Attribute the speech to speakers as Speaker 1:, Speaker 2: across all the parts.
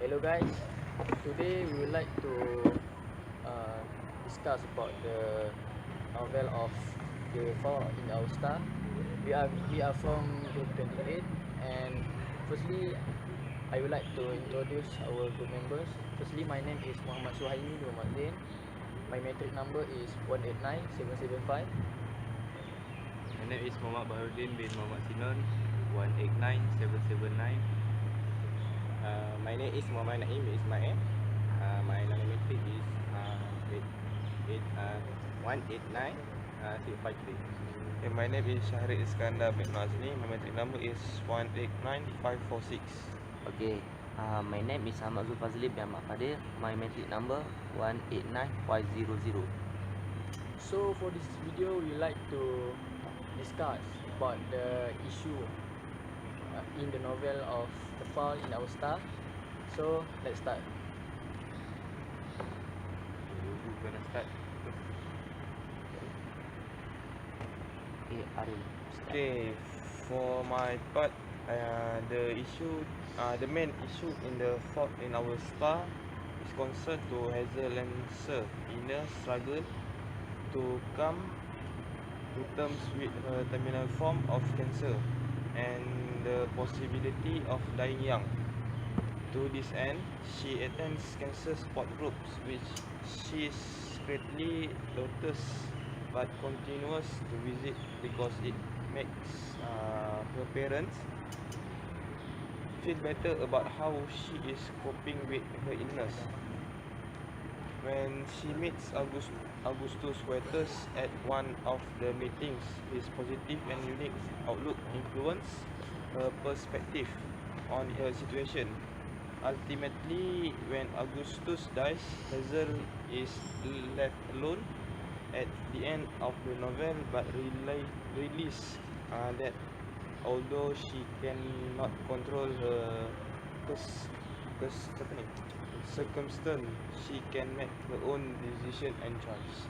Speaker 1: Hello guys, today we would like to discuss about the novel of The Fault in Our Star. We are from group 28, and firstly I would like to introduce our group members. Firstly, my name is Muhammad Suhaimi bin Muhammad Zain. My metric number is 189775.
Speaker 2: My name is Muhammad Baharudin bin Muhammad Sinon, 189779.
Speaker 3: My name is Muhammad Naim Ismail. My number metric is 189653.
Speaker 4: And my name is Syahrid Iskandar bin Nazmi. My metric number is 189546.
Speaker 5: Okay, my name is Ahmad Zulfazli bin Ahmad Qadir. My metric number 189500.
Speaker 1: So for this video, we like to discuss about the issue in the novel of The Fault in Our Star. So let's start.
Speaker 2: Who's gonna start?
Speaker 5: Okay, Aril. Start.
Speaker 4: Okay, for my part, the main issue in the Fault in Our Star is concerned to Hazel and Sir inner struggle to come to terms with her terminal form of cancer and the possibility of dying young. To this end, she attends cancer support groups, which she secretly loathes but continues to visit because it makes her parents feel better about how she is coping with her illness. When she meets Augustus Waters at one of the meetings, his positive and unique outlook influence her perspective on her situation. Ultimately, when Augustus dies, Hazel is left alone at the end of the novel, but realizes that although she cannot control her circumstance, she can make her own decision and choice.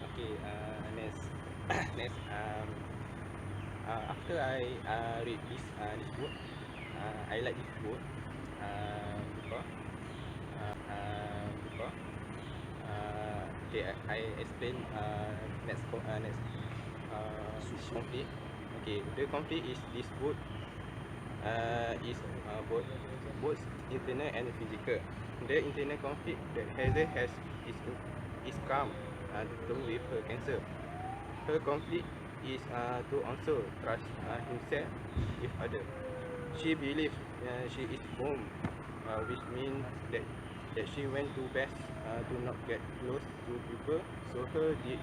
Speaker 3: Okay, next. After I read this book, I like this book because okay, I explain next conflict. Okay, the conflict is this book is both internal and physical. The internal conflict that Hazel has is calm with her cancer. Her conflict is to also trust himself with others. She believes she is home, which means that she went to best to not get close to people, so her deed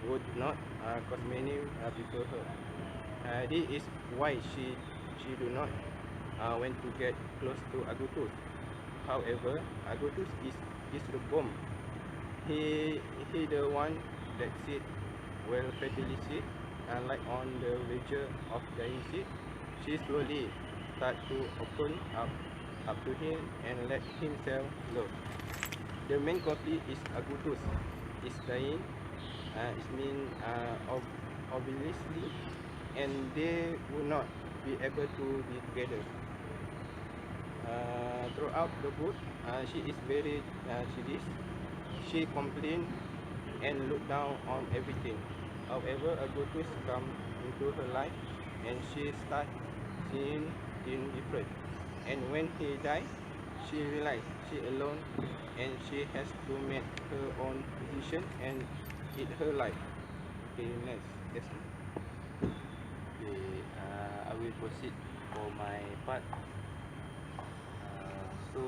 Speaker 3: would not cause many people hurt. This is why she do not want to get close to Augustus. However, Augustus is the bomb. He the one that sit well fatally sick, and like on the verge of dying sick, she slowly start to open up to him and let himself love. The main conflict is Augustus is dying. It means obviously, and they will not be able to be together. Throughout the book, she is very childish. She complains and look down on everything. However, Augustus comes into her life and she starts seeing things different. And when he dies, she realizes she alone and she has to make her own decision and eat her life. Okay, next. Yes.
Speaker 2: Okay, I will proceed for my part. So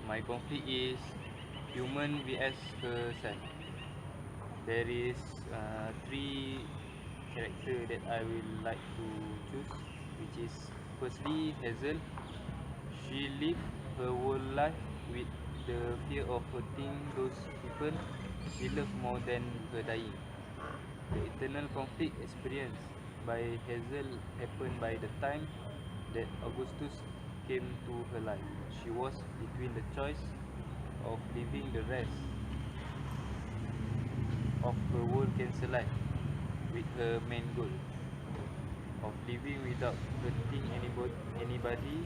Speaker 2: my conflict is human vs her son. There is three character that I will like to choose, which is firstly Hazel. She lived her whole life with the fear of hurting those people she loved more than her dying. The internal conflict experienced by Hazel happened by the time that Augustus came to her life. She was between the choice of living the rest of her whole cancer life with her main goal, of living without hurting anybody,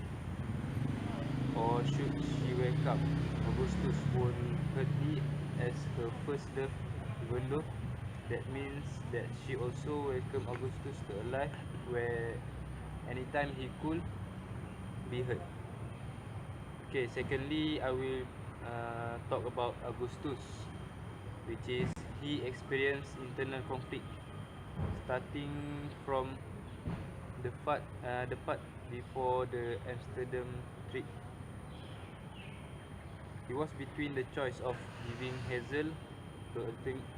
Speaker 2: or should she wake up Augustus wholeheartedly as her first love, even though that means that she also welcome Augustus to a life where anytime he could be hurt. Okay, secondly, I will talk about Augustus, which is he experienced internal conflict starting from the part before the Amsterdam trip. He was between the choice of giving Hazel the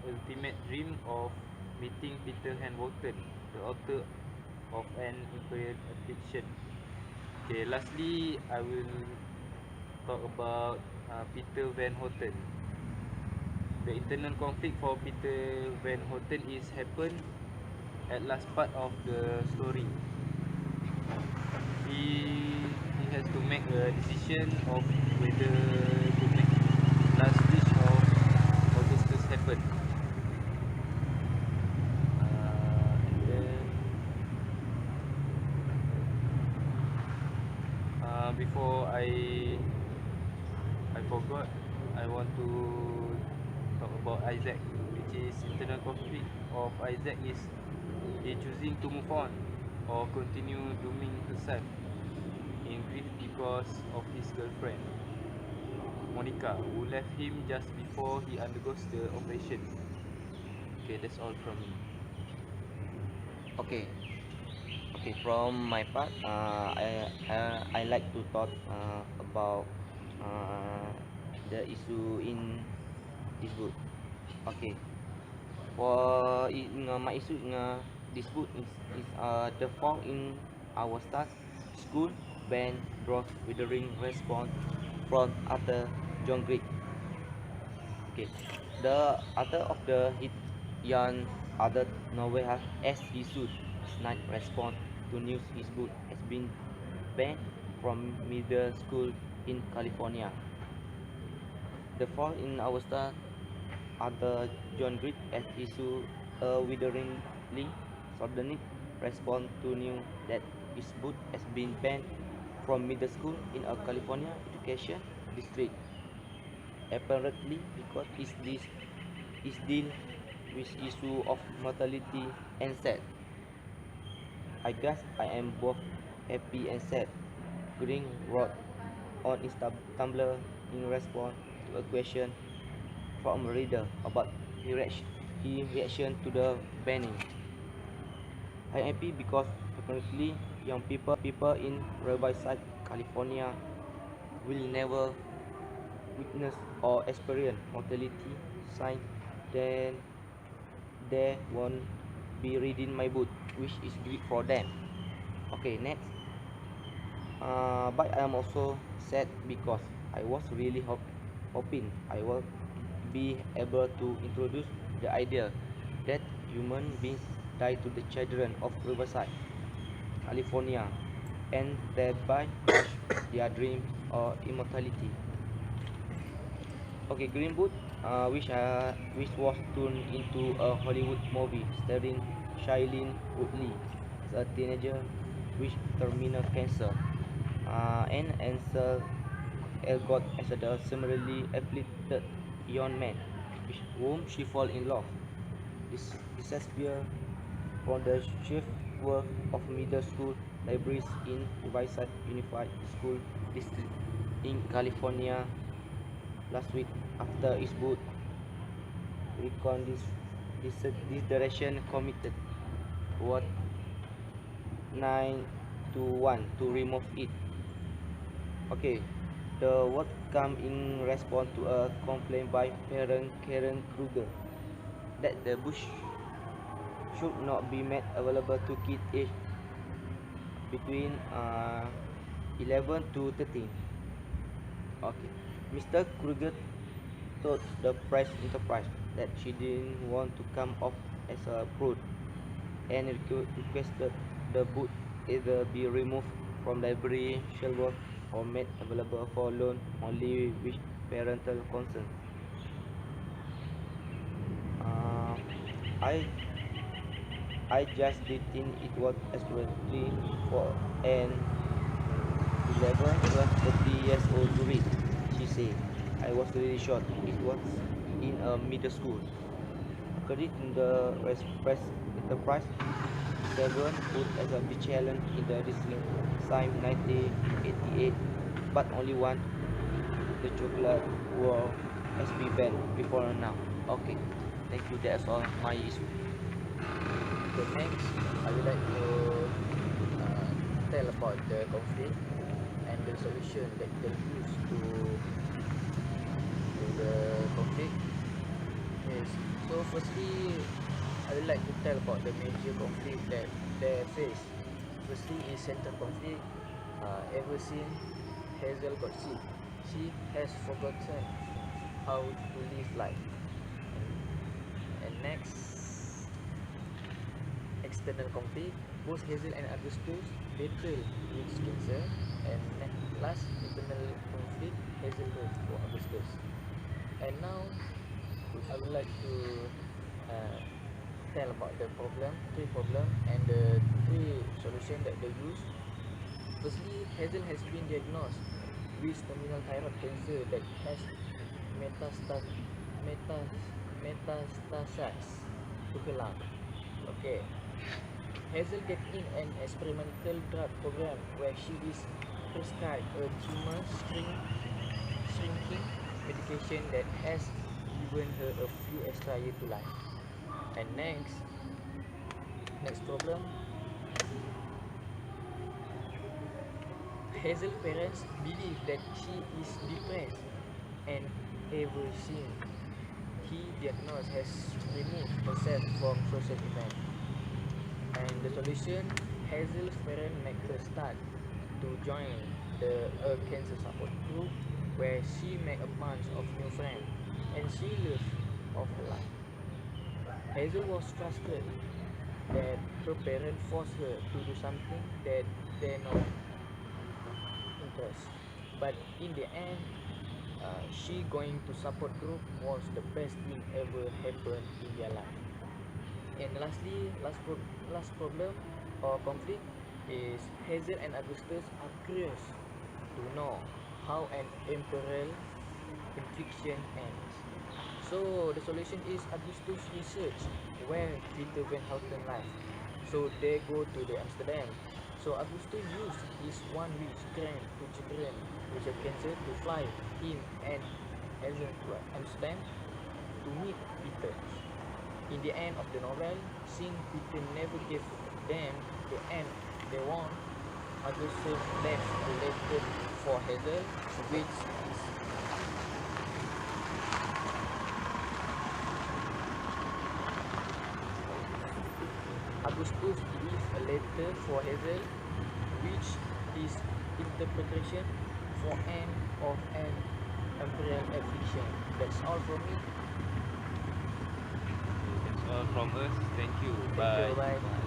Speaker 2: ultimate dream of meeting Peter Hanwalton, the author of An Imperial Affliction. Okay, lastly, I will talk about Peter Van Houten. The internal conflict for Peter Van Houten is happened at last part of the story. He has to make a decision of whether to make last wish of Augustus happen. And then before I forgot, I want to talk about Isaac, which is internal conflict of Isaac is he choosing to move on or continue dooming herself in grief because of his girlfriend Monica, who left him just before he undergoes the operation. Okay, that's all from me.
Speaker 5: Okay. Okay, from my part, I like to talk about uh, the issue in this book. Okay, for in my issue in this book is the fall in our start school band brought withering response from Arthur John Greek. Okay, the author of the hit young adult novel has, as he should, snide response to news his book has been banned from middle school in California. The fall in our star Arthur John Greek has issued a witheringly sardonic response to news that his book has been banned from middle school in a California education district, apparently because is deal with issue of mortality and sad. I guess I am both happy and sad. Green wrote on his Tumblr in response to a question from a reader about his reaction to the banning. I am happy because apparently young people in Riverside, California will never witness or experience mortality sign, then they won't be reading my book, which is great for them. Okay, next. But I am also sad because I was really hoping I will be able to introduce the idea that human beings die to the children of Riverside, California, and thereby crush their dreams of immortality. Okay, Green Book, which was turned into a Hollywood movie starring Shailene Woodley as a teenager with terminal cancer, and Ansel Elgort as a similarly afflicted young man with whom she falls in love. This disappear from the shift work of middle school libraries in Riverside Unified School District in California last week after its boot recon this direction committed what 9 to 1 to remove it. Okay, the word come in response to a complaint by parent Karen Kruger that the bush should not be made available to kids aged between 11 to 13. Okay, Mr. Kruger told the press enterprise that she didn't want to come off as a prude and requested the book either be removed from library shelves or made available for loan only with parental consent. Uh, I I just did think it was extraordinary for an 11, 12, 30 years old to read, she said. I was really shocked. It was in a middle school. According to the Press Enterprise, 7 put as a big challenge in the wrestling sign 1988, but only one, the chocolate war has been banned before now. Okay, thank you. That's all my issue.
Speaker 1: Okay, next, I would like to uh, tell about the conflict and the solution that they use to the conflict. Yes. So firstly, I would like to tell about the major conflict that they face. Firstly is center conflict. Ever since Hazel got sick, she has forgotten how to live life. And next, external conflict. Both Hazel and Augustus battle with cancer. And last, internal conflict. Hazel goes for Augustus. And now, I would like to uh, tell about the three problem, and the three solution that they use. Firstly, Hazel has been diagnosed with terminal thyroid cancer that has metastasized to her lung. Okay. Hazel get in an experimental drug program where she is prescribed a tumor shrinking medication that has given her a few extra years to life. And next problem, Hazel's parents believe that she is depressed, and ever since he diagnosed has removed herself from social events. And the solution, Hazel's parents make her start to join the cancer support group where she make a bunch of new friends and she lives of her life. Hazel was frustrated that her parents forced her to do something that they not interest. But in the end, she going to support group was the best thing ever happened in their life. And lastly, last problem or conflict is Hazel and Augustus are curious to know how an imperial infliction ends. So the solution is Augustus research where Peter Van Houten life. So they go to the Amsterdam. So Augustus used his 1 week grant to children with a cancer to fly him and Hazel to Amsterdam to meet Peter. In the end of the novel, since Peter never gave them the end they want, Augustus left a letter for Hazel, which is Augustus leaves a letter for Hazel, which is interpretation for end of an imperial affliction. That's all from me.
Speaker 2: That's all from us. Thank you.
Speaker 1: Thank you. Bye.